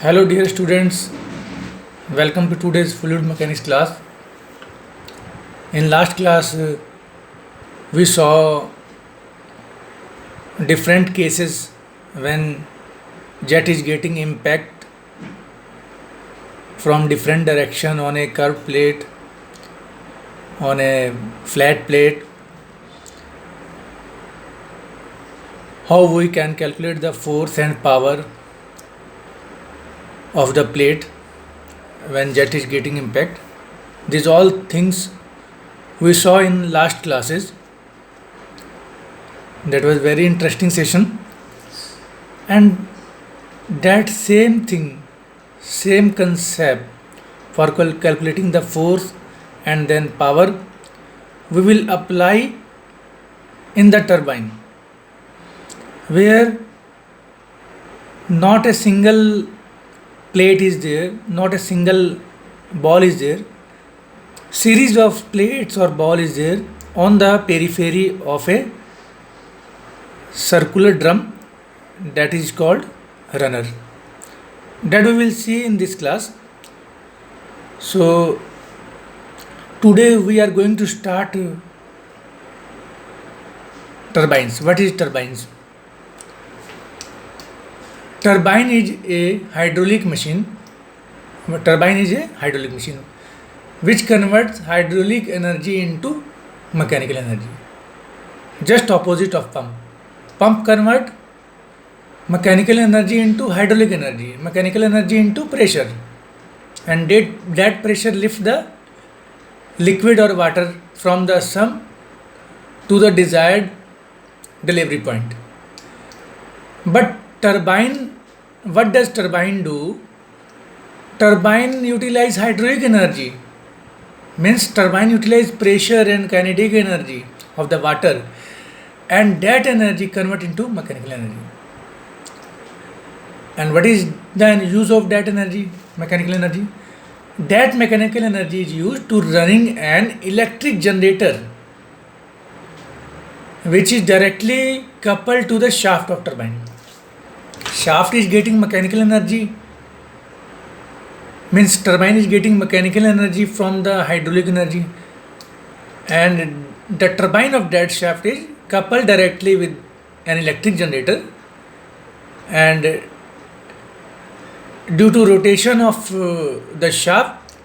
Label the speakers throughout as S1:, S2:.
S1: Hello dear students, welcome to today's fluid mechanics class. In last class we saw different cases when jet is getting impact from different direction on a curved plate, on a flat plate, how we can calculate the force and power of the plate when jet is getting impact. These all things we saw in last classes. That was very interesting session, and that same thing, same concept for calculating the force and then power we will apply in the turbine, where not a single plate is there, not a single ball is there, series of plates or ball is there on the periphery of a circular drum, that is called runner. That we will see in this class. So today we are going to start turbines. What is turbines? Turbine is a hydraulic machine. Turbine is a hydraulic machine which converts hydraulic energy into mechanical energy. Just opposite of pump. Pump convert mechanical energy into hydraulic energy, mechanical energy into pressure, and that pressure lift the liquid or water from the sump to the desired delivery point. But turbine, what does turbine do? Turbine utilize hydraulic energy, means turbine utilize pressure and kinetic energy of the water, and that energy convert into mechanical energy. And what is the use of that energy, mechanical energy? That mechanical energy is used to running an electric generator which is directly coupled to the shaft of turbine. Shaft is getting mechanical energy, means turbine is getting mechanical energy from the hydraulic energy, and the turbine of that shaft is coupled directly with an electric generator, and due to rotation of the shaft,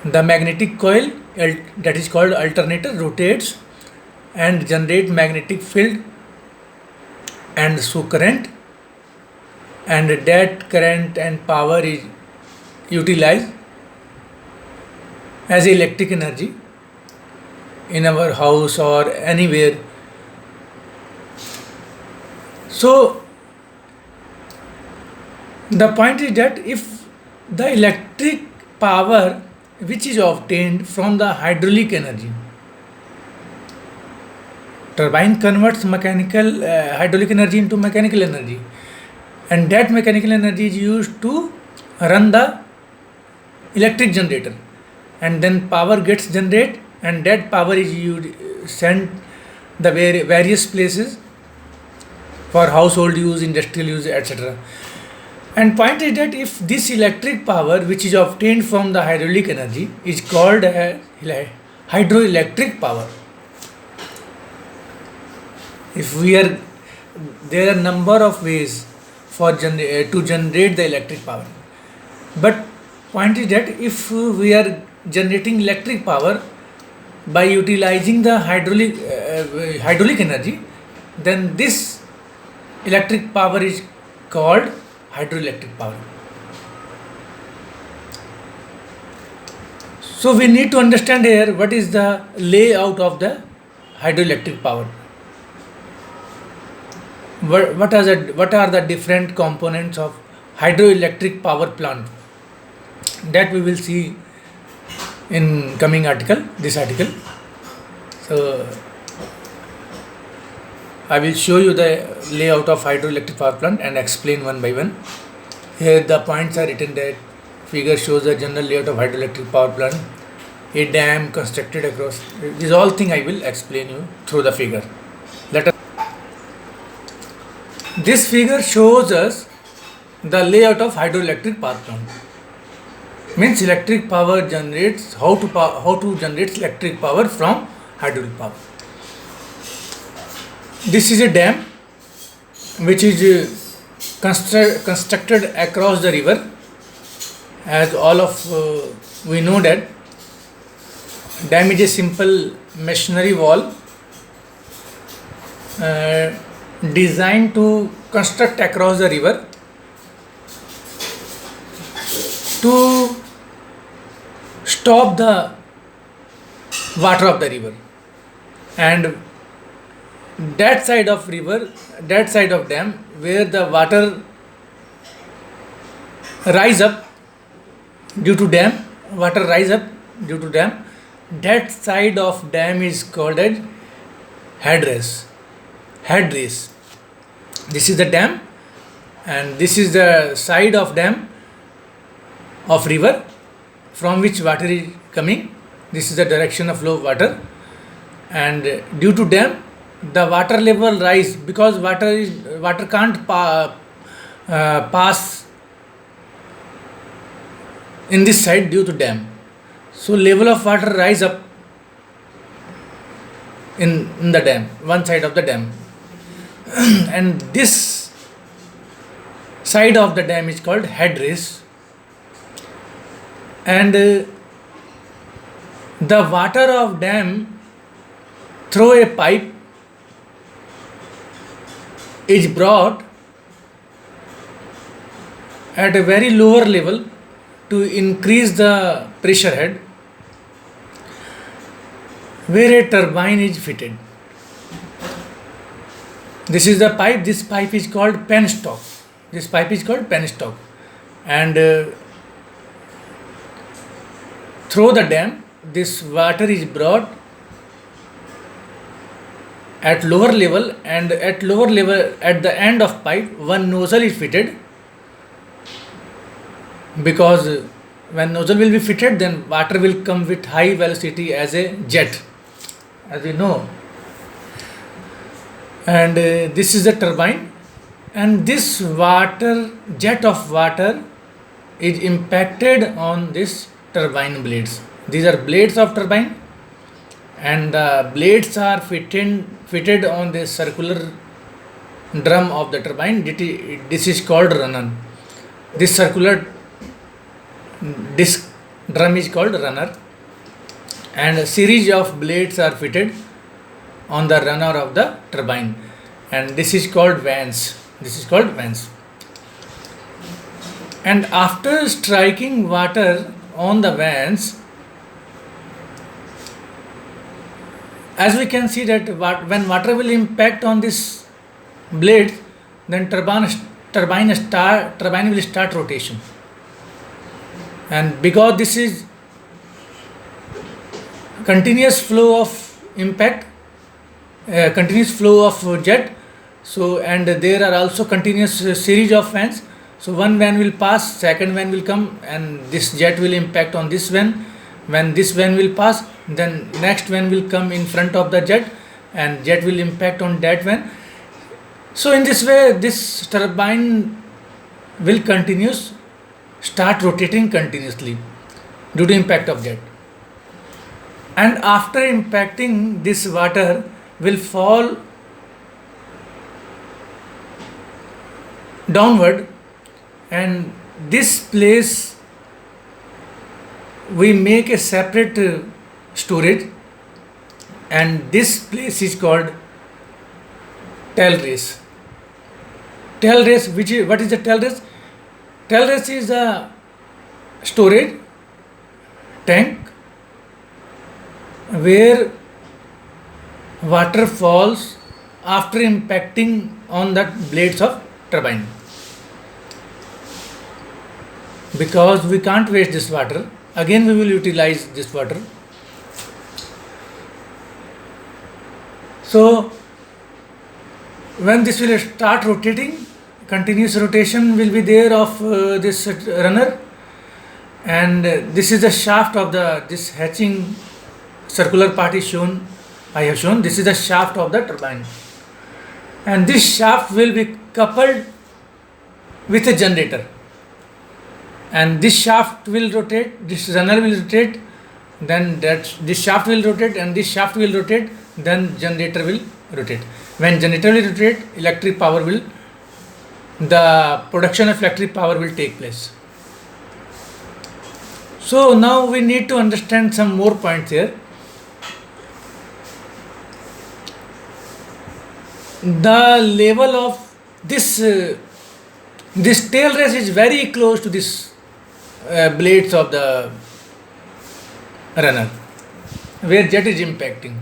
S1: the magnetic coil, that is called alternator, rotates and generate magnetic field and so current, and that current and power is utilized as electric energy in our house or anywhere. So the point is that if the electric power which is obtained from the hydraulic energy, turbine converts mechanical hydraulic energy into mechanical energy, and that mechanical energy is used to run the electric generator, and then power gets generated, and that power is used, sent the various places for household use, industrial use, etc. And point is that if this electric power which is obtained from the hydraulic energy is called hydroelectric power. If we are, there are number of ways for to generate the electric power, but point is that if we are generating electric power by utilizing the hydraulic energy, then this electric power is called hydroelectric power. So we need to understand here what is the layout of the hydroelectric power. What are the different components of hydroelectric power plant? That we will see in coming article, this article. So I will show you the layout of hydroelectric power plant and explain one by one. Here the points are written. That figure shows the general layout of hydroelectric power plant, a dam constructed across. These all things I will explain you through the figure. Let us. This figure shows us the layout of hydroelectric power plant. Means electric power generates how to generate electric power from hydraulic power. This is a dam which is constructed across the river. As all of we know that dam is a simple masonry wall designed to construct across the river to stop the water of the river, and that side of dam where the water rise up due to dam, that side of dam is called as headrace. This is the dam, and this is the side of dam of river from which water is coming. This is the direction of flow of water, and due to dam the water level rise because water can't pass in this side due to dam. So level of water rise up in the dam, one side of the dam, and this side of the dam is called headrace, and the water of dam through a pipe is brought at a very lower level to increase the pressure head where a turbine is fitted. This is the pipe. This pipe is called penstock. And through the dam this water is brought at lower level, and at the end of pipe one nozzle is fitted, because when nozzle will be fitted then water will come with high velocity as a jet, as we know. And this is the turbine, and this jet of water is impacted on this turbine blades. These are blades of turbine, and the blades are fitted on the circular drum of the turbine. This is called runner. This circular disc drum is called runner, and a series of blades are fitted on the runner of the turbine, and this is called vans. And after striking water on the vans, as we can see that when water will impact on this blade, then turbine will start rotation. And because this is continuous flow of impact, continuous flow of jet, so and there are also continuous series of vans. So one van will pass, second van will come, and this jet will impact on this van. When this van will pass, then next van will come in front of the jet, and jet will impact on that van. So in this way this turbine will start rotating continuously due to impact of jet. And after impacting, this water will fall downward, and this place we make a separate storage, and this place is called tail race. What is the tail race? Tail race is a storage tank where water falls after impacting on the blades of turbine. Because we can't waste this water, again we will utilize this water. So when this will start rotating, continuous rotation will be there of this runner, and this is the shaft of this hatching circular part is shown. I have shown this is the shaft of the turbine, and this shaft will be coupled with a generator, and this shaft will rotate, this runner will rotate, then this shaft will rotate, and this shaft will rotate, then generator will rotate. When generator will rotate, electric power will, the production of electric power will take place. So now we need to understand some more points here. The level of this tail race is very close to this blades of the runner, where jet is impacting.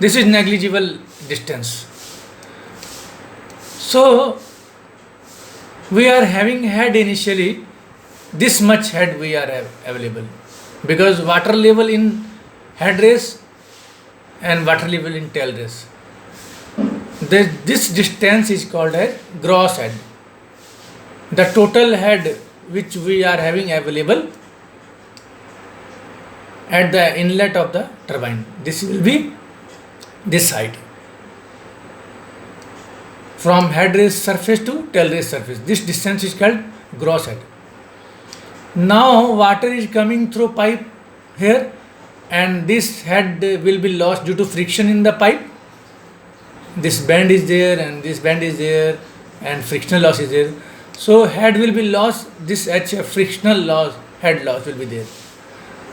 S1: This is negligible distance. So we are having had initially this much head we are available, because water level in head race and water level in tail race. This distance is called as gross head. The total head which we are having available at the inlet of the turbine, this will be this height, from head race surface to tail race surface. This distance is called gross head. Now water is coming through pipe here, and this head will be lost due to friction in the pipe. This bend is there and this bend is there, and frictional loss is there. So head will be lost, this HF frictional loss, head loss will be there.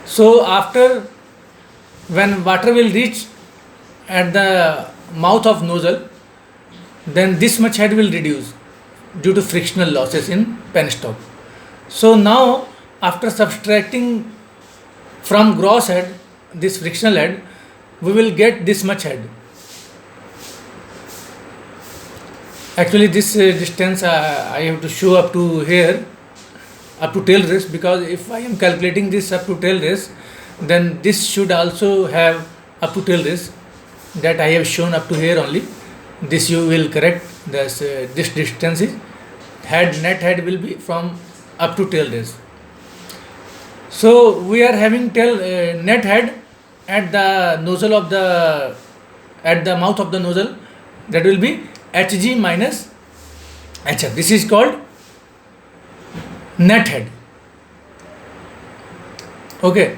S1: So after, when water will reach at the mouth of nozzle, then this much head will reduce due to frictional losses in penstock. So now after subtracting from gross head this frictional head, we will get this much head. Actually this distance I have to show up to here, up to tail race, because if I am calculating this up to tail race, then this should also have up to tail race, that I have shown up to here only. This you will correct, this distance is head, net head will be from up to tail race. So we are having tail net head at the nozzle of the, at the mouth of the nozzle, that will be Hg minus Hf. This is called net head. Okay,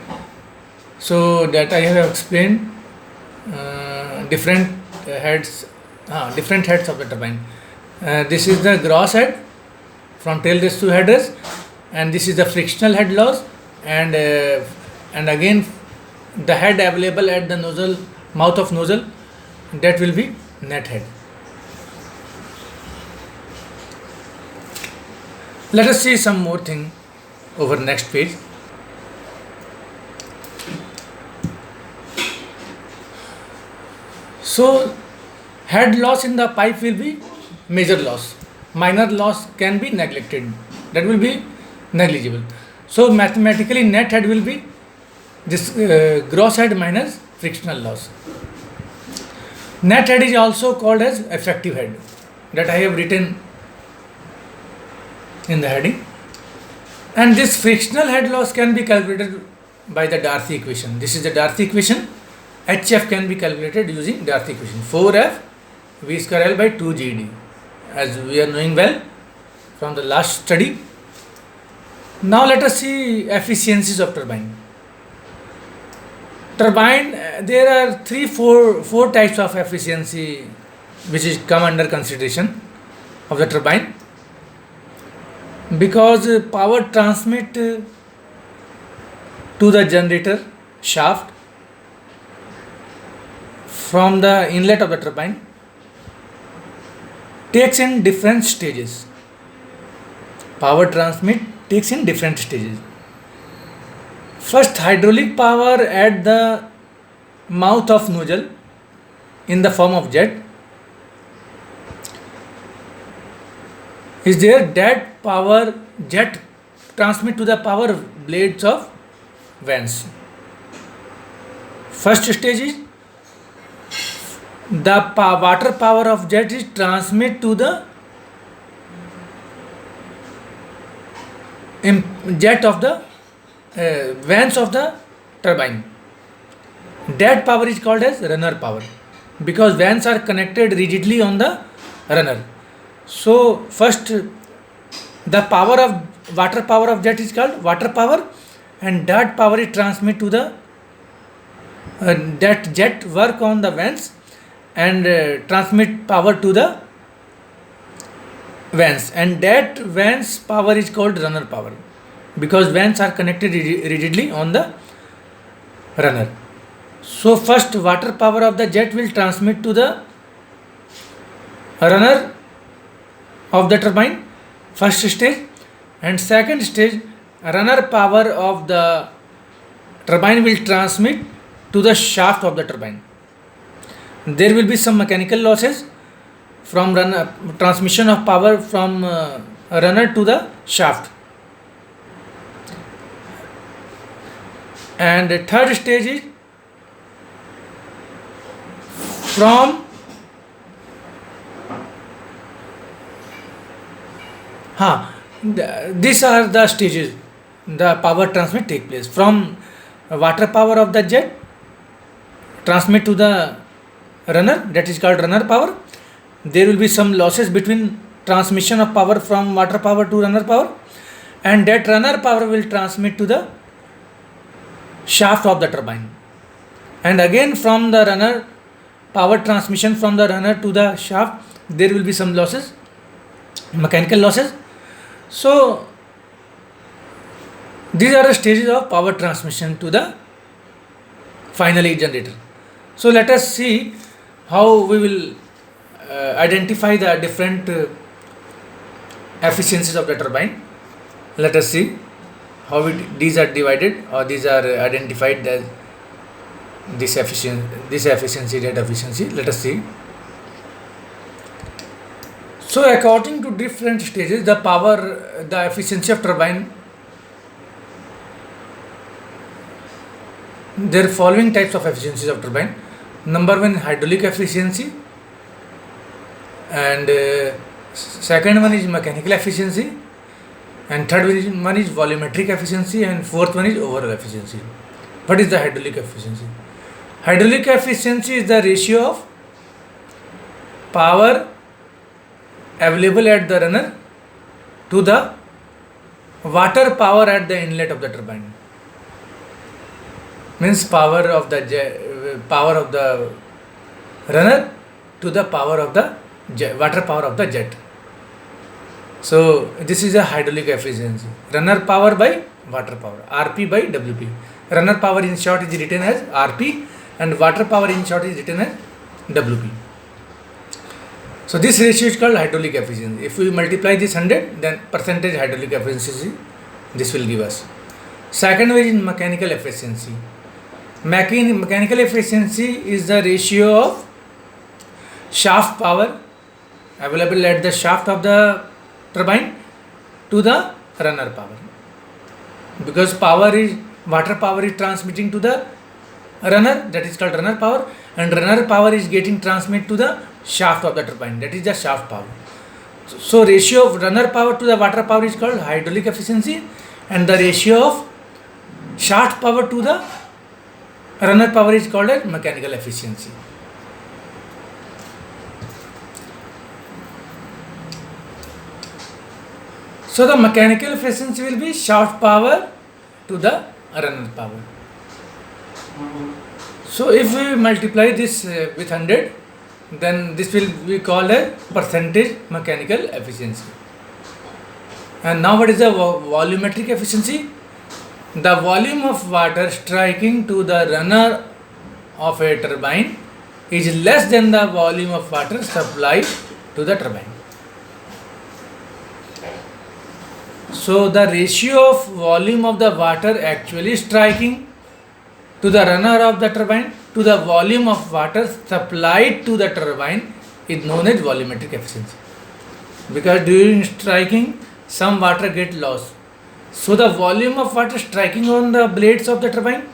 S1: so that I have explained different heads of the turbine. This is the gross head from tail race to head race, and this is the frictional head loss, and again the head available at the nozzle, mouth of nozzle, that will be net head. Let us see some more thing over next page. So head loss in the pipe will be major loss. Minor loss can be neglected, that will be negligible. So mathematically net head will be this gross head minus frictional loss. Net head is also called as effective head, that I have written in the heading. And this frictional head loss can be calculated by the Darcy equation. This is the Darcy equation. HF can be calculated using Darcy equation, 4F V square L by 2GD, as we are knowing well from the last study. Now let us see efficiencies of turbine. Turbine, there are four types of efficiency which is come under consideration of the turbine, because power transmit to the generator shaft from the inlet of the turbine takes in different stages. Power transmit takes in different stages. First, hydraulic power at the mouth of nozzle in the form of jet is there. That power jet transmit to the power blades of vents. First stage is the water power of jet is transmit to the jet of the vents of the turbine. That power is called as runner power, because vents are connected rigidly on the runner. So first The power of water power of jet is called water power, and that power is transmit to the that jet work on the vents and transmit power to the vents, and that vents power is called runner power, because vents are connected rigidly on the runner. So first water power of the jet will transmit to the runner of the turbine, first stage, and second stage runner power of the turbine will transmit to the shaft of the turbine. There will be some mechanical losses from runner, transmission of power from runner to the shaft. And the third stage is from these are the stages the power transmit take place. From water power of the jet transmit to the runner, that is called runner power. There will be some losses between transmission of power from water power to runner power, and that runner power will transmit to the shaft of the turbine. And again from the runner power transmission from the runner to the shaft, there will be some losses, mechanical losses. So these are the stages of power transmission to the finally generator. So let us see how we will identify the different efficiencies of the turbine. Let us see how these are divided, or these are identified as this efficiency, that efficiency. Let us see. So according to different stages, the efficiency of turbine, there are following types of efficiencies of turbine. Number one, hydraulic efficiency, and second one is mechanical efficiency, and third one is volumetric efficiency, and fourth one is overall efficiency. What is the hydraulic efficiency? Hydraulic efficiency is the ratio of power available at the runner to the water power at the inlet of the turbine. Means power of the runner to the power of the water power of the jet. So this is a hydraulic efficiency. Runner power by water power, RP by WP. Runner power in short is written as RP, and water power in short is written as WP. So this ratio is called hydraulic efficiency. If we multiply this 100, then percentage hydraulic efficiency this will give us. Second one is mechanical efficiency. Mechanical efficiency is the ratio of shaft power available at the shaft of the turbine to the runner power. Because water power is transmitting to the runner, that is called runner power, and runner power is getting transmit to the shaft of the turbine, that is the shaft power. So ratio of runner power to the water power is called hydraulic efficiency, and the ratio of shaft power to the runner power is called as mechanical efficiency. So the mechanical efficiency will be shaft power to the runner power. So if we multiply this with 100, then this will be called a percentage mechanical efficiency. And now what is the volumetric efficiency? The volume of water striking to the runner of a turbine is less than the volume of water supplied to the turbine. So the ratio of volume of the water actually striking to the runner of the turbine to the volume of water supplied to the turbine is known as volumetric efficiency. Because during striking, some water get lost. So the volume of water striking on the blades of the turbine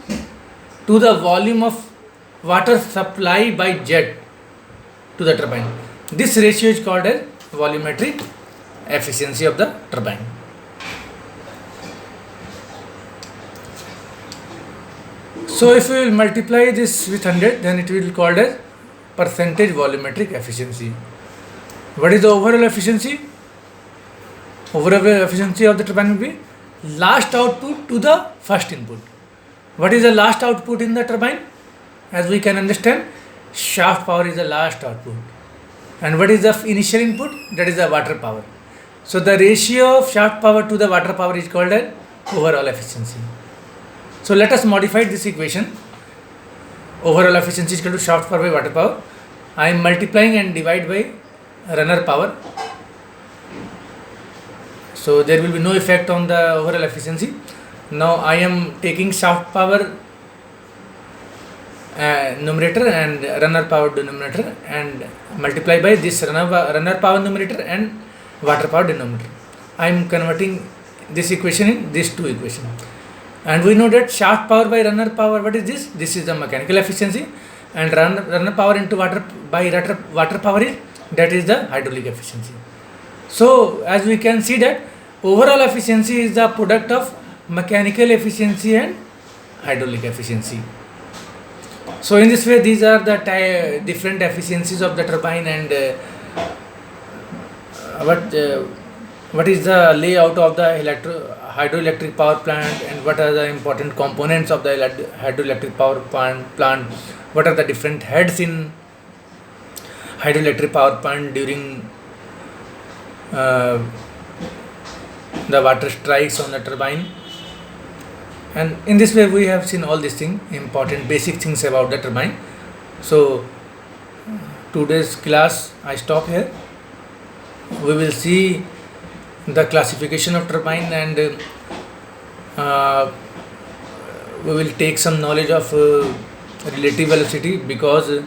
S1: to the volume of water supply by jet to the turbine. This ratio is called as volumetric efficiency of the turbine. So if we will multiply this with 100, then it will be called as percentage volumetric efficiency. What is the overall efficiency? overall efficiency of the turbine will be last output to the first input. What is the last output in the turbine? As we can understand, shaft power is the last output. And what is the initial input? That is the water power. So the ratio of shaft power to the water power is called as overall efficiency. So let us modify this equation. Overall efficiency is equal to shaft power by water power. I am multiplying and divide by runner power. So there will be no effect on the overall efficiency. Now I am taking shaft power numerator and runner power denominator and multiply by this runner power numerator and water power denominator. I am converting this equation in these two equations. And we know that shaft power by runner power, what is this? This is the mechanical efficiency, and runner power into water power is, that is the hydraulic efficiency. So as we can see that overall efficiency is the product of mechanical efficiency and hydraulic efficiency. So in this way, these are the different efficiencies of the turbine, and what is the layout of the hydroelectric power plant, and what are the important components of the hydroelectric power plant, what are the different heads in hydroelectric power plant during the water strikes on the turbine. And in this way we have seen all these things, important basic things about the turbine. So today's class I stop here. We will see the classification of turbine, and we will take some knowledge of relative velocity, because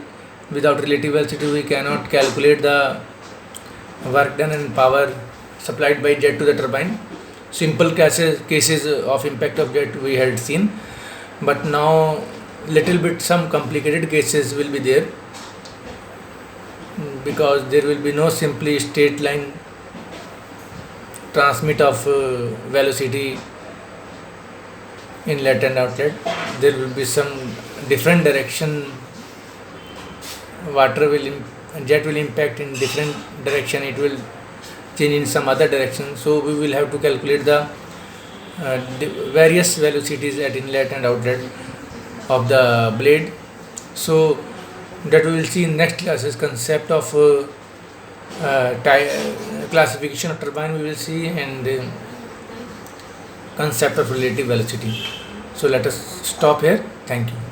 S1: without relative velocity we cannot calculate the work done and power supplied by jet to the turbine. Simple cases of impact of jet we had seen, but now little bit some complicated cases will be there, because there will be no simply straight line transmit of velocity inlet and outlet. There will be some different direction, jet will impact in different direction, it will change in some other direction. So we will have to calculate the various velocities at inlet and outlet of the blade. So that we will see in next classes. Concept of classification of turbine we will see, and concept of relative velocity. So let us stop here. Thank you.